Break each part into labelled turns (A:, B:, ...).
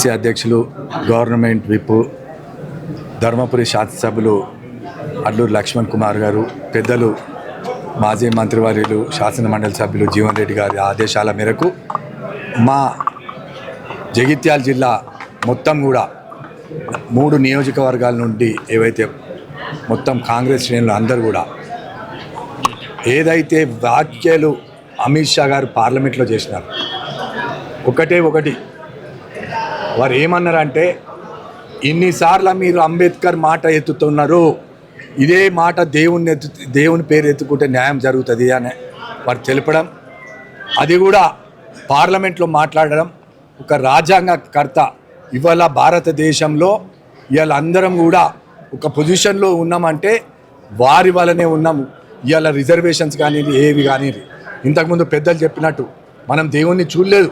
A: PCC అధ్యక్షులు government whip Dharmapuri శాసనసభ్యులు అల్లూరి లక్ష్మణ్ కుమార్ గారు, పెద్దలు మాజీ మంత్రివర్యులు శాసన మండలి సభ్యులు జీవన్ రెడ్డి గారి ఆదేశాల మేరకు మా జగిత్యాల జిల్లా మొత్తం కూడా 3 నియోజకవర్గాల నుండి ఏవైతే మొత్తం కాంగ్రెస్ శ్రేణులు అందరూ కూడా ఏదైతే వ్యాఖ్యలు అమిత్ షా గారు పార్లమెంట్లో చేసినారు, ఒకటి వారు ఏమన్నారంటే, ఇన్నిసార్లు మీరు అంబేద్కర్ మాట ఎత్తుతున్నారు, ఇదే మాట దేవుని పేరు ఎత్తుకుంటే న్యాయం జరుగుతుంది అని వారు తెలపడం, అది కూడా పార్లమెంట్లో మాట్లాడడం. ఒక రాజ్యాంగకర్త ఇవాళ భారతదేశంలో ఇవాళ అందరం కూడా ఒక పొజిషన్లో ఉన్నామంటే వారి వల్లనే ఉన్నాము. ఇవాళ రిజర్వేషన్స్ కానీ ఏవి కానీ ఇంతకుముందు పెద్దలు చెప్పినట్టు మనం దేవుణ్ణి చూడలేదు,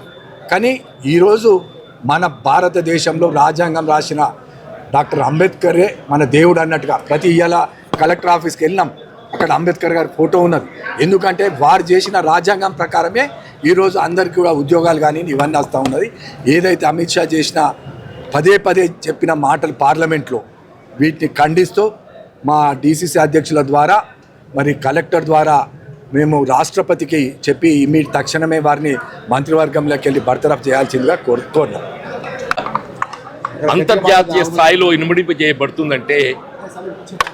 A: కానీ ఈరోజు మన భారతదేశంలో రాజ్యాంగం రాసిన డాక్టర్ అంబేద్కరే మన దేవుడు అన్నట్టుగా ప్రతి ఇవాళ కలెక్టర్ ఆఫీస్కి వెళ్ళినాం, అక్కడ అంబేద్కర్ గారి ఫోటో ఉన్నది. ఎందుకంటే వారు చేసిన రాజ్యాంగం ప్రకారమే ఈరోజు అందరికీ కూడా ఉద్యోగాలు కానీ ఇవన్నీ వస్తూ ఉన్నది. ఏదైతే అమిత్ షా చేసిన పదే చెప్పిన మాటలు పార్లమెంట్లో వీటిని ఖండిస్తూ మా డిసిసి అధ్యక్షుల ద్వారా మరి కలెక్టర్ ద్వారా మేము రాష్ట్రపతికి చెప్పి తక్షణమే వారిని మంత్రివర్గంలోకి వెళ్ళి బర్తరఫ్ చేయాల్సిందిగా కోరుతున్నాం.
B: అంతర్జాతీయ స్థాయిలో ఇనుమడింపజేయబడుతుందంటే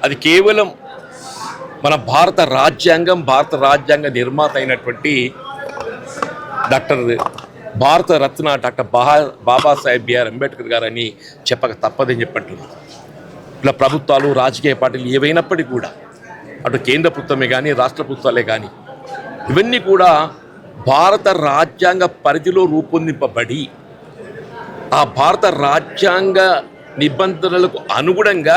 B: అది కేవలం మన భారత రాజ్యాంగ నిర్మాత అయినటువంటి భారత రత్న డాక్టర్ బాబాసాహెబ్ బిఆర్ అంబేద్కర్ గారని చెప్పక తప్పదని చెప్పంటున్నారు. ఇలా ప్రభుత్వాలు రాజకీయ పార్టీలు ఏవైనప్పటికీ కూడా అటు కేంద్ర ప్రభుత్వమే కానీ రాష్ట్ర ప్రభుత్వాలే కానీ ఇవన్నీ కూడా భారత రాజ్యాంగ పరిధిలో రూపొందింపబడి ఆ భారత రాజ్యాంగ నిబంధనలకు అనుగుణంగా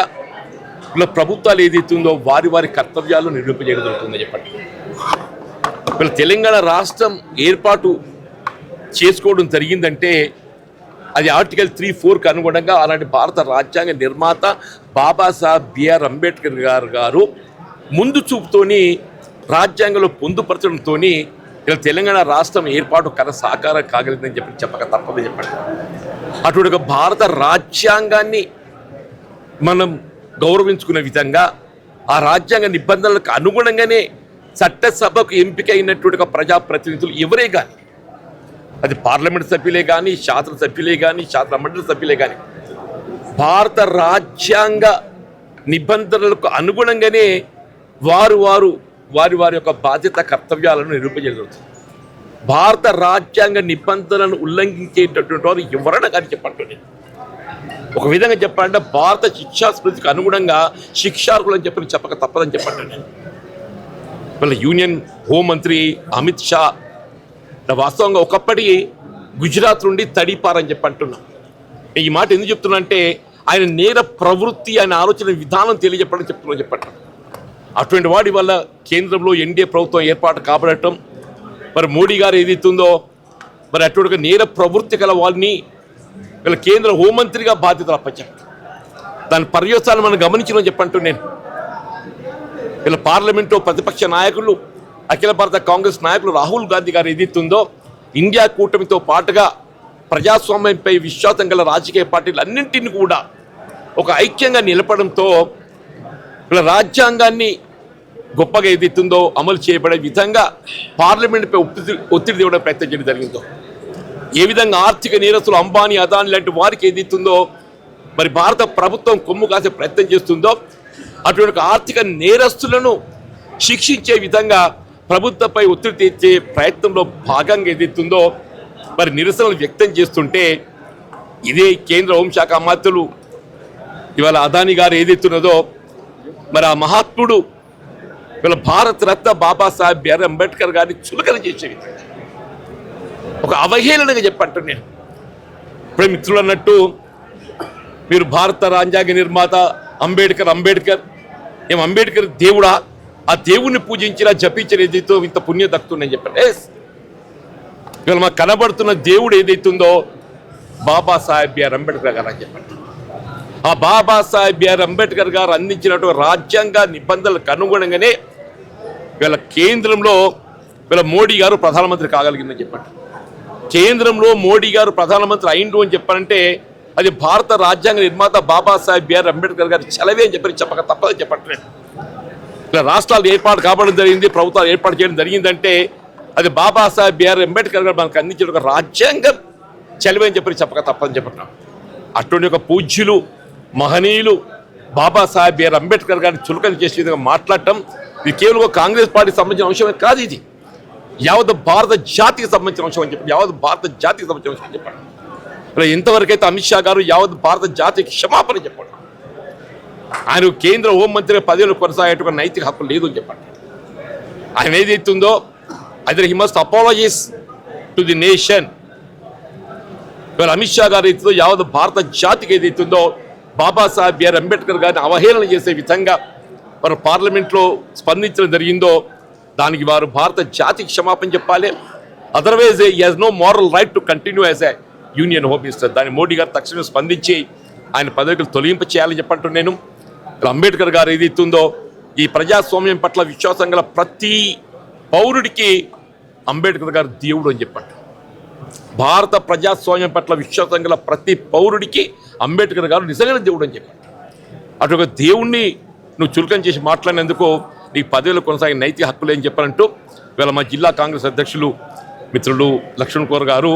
B: ఇలా ప్రభుత్వాలు ఏదైతుందో వారి కర్తవ్యాలు నిర్వహింపజేయడం జరుగుతుందని చెప్పండి. ఇలా తెలంగాణ రాష్ట్రం ఏర్పాటు చేసుకోవడం జరిగిందంటే అది ఆర్టికల్ 3(4)కు అనుగుణంగా అలాంటి భారత రాజ్యాంగ నిర్మాత బాబాసాహెబ్ బిఆర్ అంబేద్కర్ గారు ముందు చూపుతోని రాజ్యాంగంలో పొందుపరచడంతో ఇలా తెలంగాణ రాష్ట్రం ఏర్పాటు సాకారం కాగలిగిందని చెప్పక తప్పదని చెప్పండి. అటువంటి ఒక భారత రాజ్యాంగాన్ని మనం గౌరవించుకునే విధంగా ఆ రాజ్యాంగ నిబంధనలకు అనుగుణంగానే చట్టసభకు ఎంపిక అయినటువంటి ఒక ప్రజాప్రతినిధులు ఎవరే కానీ, అది పార్లమెంట్ సభ్యులే కానీ, శాసనసభ్యులే కానీ, శాసన మండలి సభ్యులే కానీ భారత రాజ్యాంగ నిబంధనలకు అనుగుణంగానే వారి యొక్క బాధ్యత కర్తవ్యాలను నిరూపించగలుగుతుంది. భారత రాజ్యాంగ నిబంధనలను ఉల్లంఘించేటటువంటి వారు ఎవరైనా కానీ చెప్పండి. ఒక విధంగా చెప్పాలంటే భారత శిక్షా స్మృతికి అనుగుణంగా శిక్షార్హులు అని చెప్పక తప్పదని చెప్పండి. మళ్ళీ యూనియన్ హోంమంత్రి అమిత్ షా వాస్తవంగా ఒకప్పటి గుజరాత్ నుండి తడిపారని చెప్పంటున్నాం. ఈ మాట ఎందుకు చెప్తున్నా అంటే ఆయన నేర ప్రవృత్తి, ఆయన ఆలోచన విధానం తెలియజెప్పడం చెప్పండి. అటువంటి వాడి వల్ల కేంద్రంలో ఎన్డీఏ ప్రభుత్వం ఏర్పాటు కాబడటం, మరి మోడీ గారు ఏదైతుందో మరి అటువంటి నేర ప్రవృత్తి గల వాళ్ళని వీళ్ళ కేంద్ర హోంమంత్రిగా బాధ్యతలు అప్పచ్చారు. దాని పర్యవసానం మనం గమనించడం చెప్పంటూ నేను వీళ్ళ పార్లమెంట్లో ప్రతిపక్ష నాయకులు, అఖిల భారత కాంగ్రెస్ నాయకులు రాహుల్ గాంధీ గారు ఏదైతుందో ఇండియా కూటమితో పాటుగా ప్రజాస్వామ్యంపై విశ్వాసం గల రాజకీయ పార్టీలు అన్నింటినీ కూడా ఒక ఐక్యంగా నిలపడంతో వీళ్ళ రాజ్యాంగాన్ని గొప్పగా ఏదైతుందో అమలు చేయబడే విధంగా పార్లమెంట్పై ఒత్తిడి తేవడం ప్రయత్నం చేయడం జరిగిందో, ఏ విధంగా ఆర్థిక నేరస్తులు అంబానీ, అదానీ లాంటి వారికి ఏదైతుందో మరి భారత ప్రభుత్వం కొమ్ము కాసే ప్రయత్నం చేస్తుందో అటువంటి ఆర్థిక నేరస్తులను శిక్షించే విధంగా ప్రభుత్వంపై ఒత్తిడి తెచ్చే ప్రయత్నంలో భాగంగా ఏదైతుందో మరి నిరసనలు వ్యక్తం చేస్తుంటే ఇదే కేంద్ర హోంశాఖ మంత్రులు ఇవాళ అదానీ గారు ఏదైతున్నదో మరి ఆ మహాత్ముడు వీళ్ళ భారత రత్న బాబాసాహెబ్ బిఆర్ అంబేద్కర్ గారిని చులకన చేసే విధంగా ఒక అవహేళనగా చెప్పంటాను నేను. ఇప్పుడు మిత్రులు అన్నట్టు మీరు భారత రాజ్యాంగ నిర్మాత అంబేద్కర్ ఏం అంబేద్కర్ దేవుడా, ఆ దేవుణ్ణి పూజించిన జపించిన ఏదైతే ఇంత పుణ్యం దక్కుతుందని చెప్పండి. ఇవాళ మాకు కనబడుతున్న దేవుడు ఏదైతుందో బాబాసాహెబ్ బిఆర్ అంబేద్కర్ గారు అని చెప్పండి. ఆ బాబాసాహెబ్ బిఆర్ అంబేద్కర్ గారు అందించినటువంటి రాజ్యాంగ నిబంధనలకు అనుగుణంగానే వీళ్ళ కేంద్రంలో వీళ్ళ మోడీ గారు ప్రధానమంత్రి కాగలిగిందని చెప్పండి. కేంద్రంలో మోడీ గారు ప్రధానమంత్రి అయిండు అని చెప్పారంటే అది భారత రాజ్యాంగ నిర్మాత బాబాసాహెబ్ బిఆర్ అంబేద్కర్ గారి చలవే అని చెప్పక తప్పదని చెప్పట్లేదు. ఇలా రాష్ట్రాలు ఏర్పాటు కావడం జరిగింది, ప్రభుత్వాలు ఏర్పాటు చేయడం జరిగిందంటే అది బాబాసాహెబ్ బిఆర్ అంబేద్కర్ గారు మనకు అందించిన ఒక రాజ్యాంగం చలవే అని చెప్పక తప్పదని చెప్పట్లేదు. అటువంటి ఒక పూజ్యులు మహనీయులు బాబాసాహెబ్ బిఆర్ అంబేద్కర్ గారిని చులకన చేసే విధంగా మాట్లాడటం ఇది కేవలం ఒక కాంగ్రెస్ పార్టీకి సంబంధించిన అంశమే కాదు, ఇది యావత్ భారత జాతికి సంబంధించిన అంశం అని చెప్పి యావత్ భారత జాతికి సంబంధించిన అంశం అని చెప్పండి. ఇలా ఇంతవరకైతే అమిత్ షా గారు యావత్ భారత జాతికి క్షమాపణ చెప్పండి. ఆయన కేంద్ర హోంమంత్రి పదవిలో కొనసాగేట నైతిక హక్కు లేదు అని చెప్పండి. ఆయన ఏదైతుందో అది he must apologise to the nation. ఇవాళ అమిత్ షా గారు అయితే యావత్ భారత జాతికి ఏదైతుందో బాబాసాహెబ్ బిఆర్ అంబేద్కర్ గారిని అవహేళన చేసే విధంగా వారు పార్లమెంట్లో స్పందించడం జరిగిందో దానికి వారు భారత జాతికి క్షమాపణ చెప్పాలి. Otherwise he has no moral right to continue as a union home minister. దాన్ని మోడీ గారు తక్షణమే స్పందించి ఆయన పదవికి తొలగింప చేయాలని చెప్పంటూ నేను అంబేద్కర్ గారు ఏదైతుందో ఈ ప్రజాస్వామ్యం పట్ల విశ్వాసం గల ప్రతి పౌరుడికి అంబేద్కర్ గారు దేవుడు అని చెప్పండి. భారత ప్రజాస్వామ్యం పట్ల విశ్వాసం గల ప్రతి పౌరుడికి అంబేద్కర్ గారు నిజంగానే దేవుడు అని చెప్పండి. అటు ఒక దేవుణ్ణి నువ్వు చులకన చేసి మాట్లాడినందుకు నీకు పదవిలో కొనసాగే నైతిక హక్కులు అని చెప్పారంటూ ఇవాళ మా జిల్లా కాంగ్రెస్ అధ్యక్షులు మిత్రులు లక్ష్మణ్ కౌర్ గారు,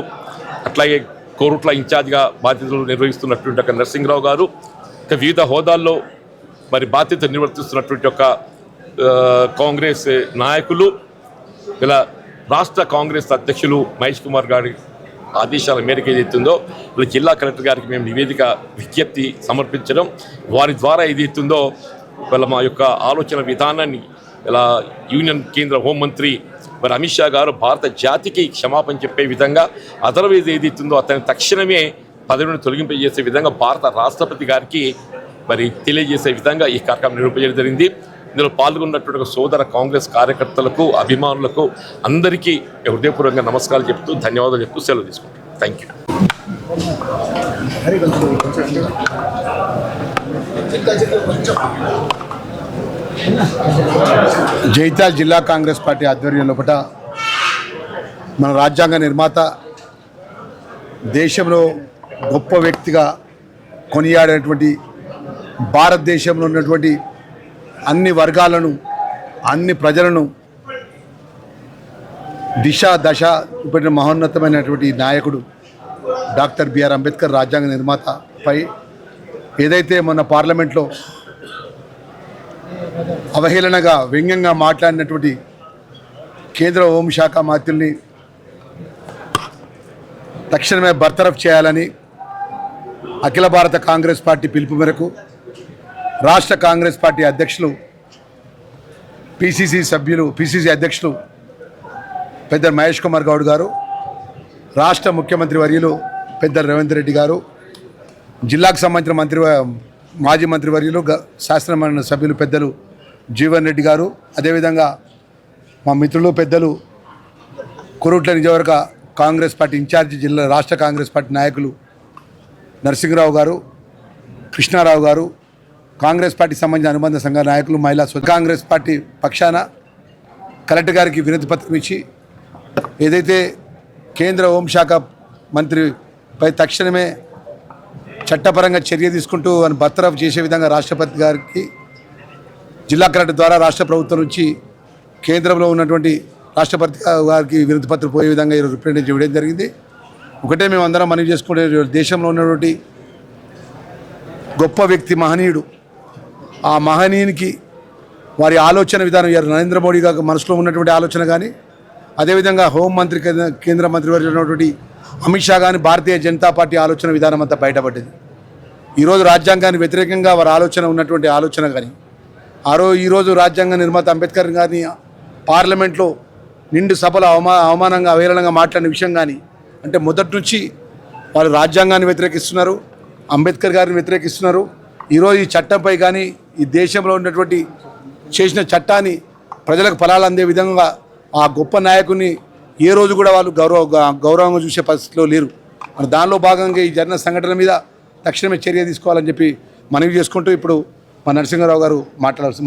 B: అట్లాగే కోరుట్ల ఇన్ఛార్జ్గా బాధ్యతలు నిర్వహిస్తున్నటువంటి ఒక నరసింహరావు గారు, ఇక వివిధ హోదాల్లో మరి బాధ్యత నిర్వర్తిస్తున్నటువంటి ఒక కాంగ్రెస్ నాయకులు, ఇలా రాష్ట్ర కాంగ్రెస్ అధ్యక్షులు మహేష్ కుమార్ గారి ఆదేశాల మేరకు ఏదైతుందో ఇలా జిల్లా కలెక్టర్ గారికి మేము నివేదిక విజ్ఞప్తి సమర్పించడం, వారి ద్వారా ఏదైతుందో వాళ్ళ మా యొక్క ఆలోచన విధానాన్ని ఇలా యూనియన్ కేంద్ర హోంమంత్రి మరి అమిత్ షా గారు భారత జాతికి క్షమాపణ చెప్పే విధంగా అదర్వైజ్ ఏదైతుందో అతని తక్షణమే పదవిని తొలగింపజేసే విధంగా భారత రాష్ట్రపతి గారికి మరి తెలియజేసే విధంగా ఈ కార్యక్రమం నిర్వహించడం జరిగింది. ఇందులో పాల్గొన్నటువంటి సోదర కాంగ్రెస్ కార్యకర్తలకు, అభిమానులకు అందరికీ హృదయపూర్వకంగా నమస్కారాలు చెప్తూ ధన్యవాదాలు చెప్తూ సెలవు తీసుకుంటాను. Thank you.
C: జైత్యాల జిల్లా కాంగ్రెస్ పార్టీ ఆధ్వర్యంలో మన రాజ్యాంగ నిర్మాత, దేశంలో గొప్ప వ్యక్తిగా కొనియాడేటువంటి, భారతదేశంలో ఉన్నటువంటి అన్ని వర్గాలను, అన్ని ప్రజలను దశ చూపిన మహోన్నతమైనటువంటి నాయకుడు డాక్టర్ బిఆర్ అంబేద్కర్ రాజ్యాంగ నిర్మాతపై ఏదైతే మొన్న పార్లమెంట్లో అవహేళనగా వ్యంగ్యంగా మాట్లాడినటువంటి కేంద్ర హోంశాఖ మంత్రుల్ని తక్షణమే బర్తరఫ్ చేయాలని అఖిల భారత కాంగ్రెస్ పార్టీ పిలుపు మేరకు రాష్ట్ర కాంగ్రెస్ పార్టీ అధ్యక్షులు, పిసిసి అధ్యక్షులు పెద్ద మహేష్ కుమార్ గౌడ్ గారు, రాష్ట్ర ముఖ్యమంత్రి వర్యులు పెద్ద రేవంత్ రెడ్డి గారు, జిల్లాకు సంబంధించిన మాజీ మంత్రివర్యులు, శాసనమండలి సభ్యులు పెద్దలు జీవన్ రెడ్డి గారు, అదేవిధంగా మా మిత్రులు పెద్దలు కురుట్ల నియోజకవర్గ కాంగ్రెస్ పార్టీ ఇన్ఛార్జి జిల్లా రాష్ట్ర కాంగ్రెస్ పార్టీ నాయకులు నరసింహరావు గారు, కృష్ణారావు గారు, కాంగ్రెస్ పార్టీ సంబంధించిన అనుబంధ సంఘ నాయకులు, మహిళా కాంగ్రెస్ పార్టీ పక్షాన కలెక్టర్ గారికి వినతి పత్రం ఇచ్చి ఏదైతే కేంద్ర హోంశాఖ మంత్రిపై తక్షణమే చట్టపరంగా చర్య తీసుకుంటూ అని బర్తరఫ్ చేసే విధంగా రాష్ట్రపతి గారికి జిల్లా కలెక్టర్ ద్వారా రాష్ట్ర ప్రభుత్వం నుంచి కేంద్రంలో ఉన్నటువంటి రాష్ట్రపతి గారికి వినతి పత్రం పోయే విధంగా ఈరోజు రిప్రజెంట్ చేయడం జరిగింది. ఒకటే మేము అందరం మనవి చేసుకునే, దేశంలో ఉన్నటువంటి గొప్ప వ్యక్తి, మహనీయుడు, ఆ మహనీయునికి వారి ఆలోచన విధానం నరేంద్ర మోడీ గారి మనసులో ఉన్నటువంటి ఆలోచన కానీ, అదేవిధంగా హోంమంత్రి కేంద్ర మంత్రివర్యులు ఉన్నటువంటి అమిత్ షా కానీ భారతీయ జనతా పార్టీ ఆలోచన విధానం అంతా బయటపడ్డది. ఈరోజు రాజ్యాంగానికి వ్యతిరేకంగా వారి ఆలోచన ఉన్నటువంటి ఆలోచన కానీ, ఈరోజు రాజ్యాంగ నిర్మాత అంబేద్కర్ గారిని పార్లమెంట్లో నిండు సభలో అవమానంగా అవహేళనంగా మాట్లాడిన విషయం కానీ, అంటే మొదటి నుంచి వాళ్ళు రాజ్యాంగాన్ని వ్యతిరేకిస్తున్నారు, అంబేద్కర్ గారిని వ్యతిరేకిస్తున్నారు. ఈరోజు ఈ చట్టంపై కానీ, ఈ దేశంలో ఉన్నటువంటి చేసిన చట్టాన్ని ప్రజలకు ఫలాలు అందే విధంగా ఆ గొప్ప నాయకుని ఏ రోజు కూడా వాళ్ళు గౌరవంగా చూసే పరిస్థితిలో లేరు. మరి దానిలో భాగంగా ఈ జరిగిన సంఘటన మీద తక్షణమే చర్య తీసుకోవాలని చెప్పి మనవి చేసుకుంటూ ఇప్పుడు మా నరసింహారావు గారు మాట్లాడాల్సి